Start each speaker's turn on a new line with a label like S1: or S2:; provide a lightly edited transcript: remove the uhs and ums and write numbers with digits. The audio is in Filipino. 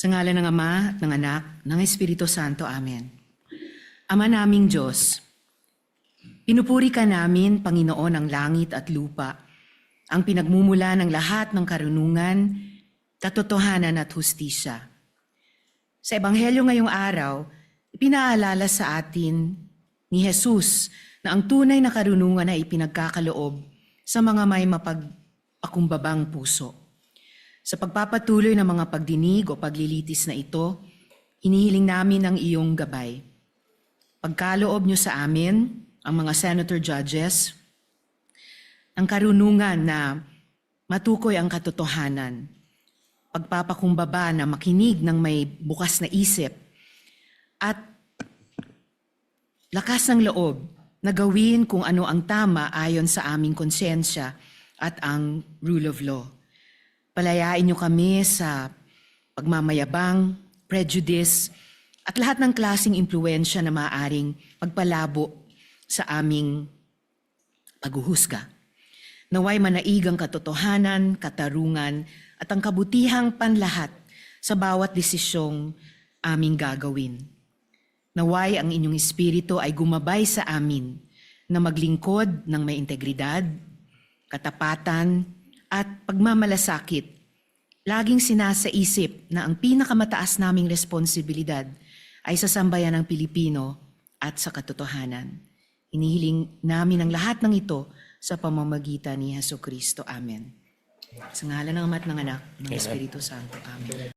S1: Sa ngalan ng Ama, at ng Anak, ng Espiritu Santo. Amen. Ama naming Diyos, pinupuri ka namin, Panginoon ng langit at lupa, ang pinagmumula ng lahat ng karunungan, katotohanan at hustisya. Sa Ebanghelyo ngayong araw, ipinaalala sa atin ni Jesus na ang tunay na karunungan ay ipinagkakaloob sa mga may mapagpakumbabang puso. Sa pagpapatuloy ng mga pagdinig o paglilitis na ito, hinihiling namin ang iyong gabay. Pagkaloob niyo sa amin, ang mga senator judges, ang karunungan na matukoy ang katotohanan, pagpapakumbaba na makinig ng may bukas na isip, at lakas ng loob na gawin kung ano ang tama ayon sa aming konsensya at ang rule of law. Palayain niyo kami sa pagmamayabang, prejudice, at lahat ng klaseng impluensya na maaaring magpalabo sa aming paghuhusga. Naway manaig ang katotohanan, katarungan, at ang kabutihang panlahat sa bawat desisyong aming gagawin. Naway ang inyong espiritu ay gumabay sa amin na maglingkod ng may integridad, katapatan, at pagmamalasakit. Laging sinasaisip na ang pinakamataas naming responsibilidad ay sa sambayan ng Pilipino at sa katotohanan. Inihiling namin ang lahat ng ito sa pamamagitan ni Jesucristo. Amen. Sa ngalan ng Ama at ng Anak, ng Espiritu Santo. Amen.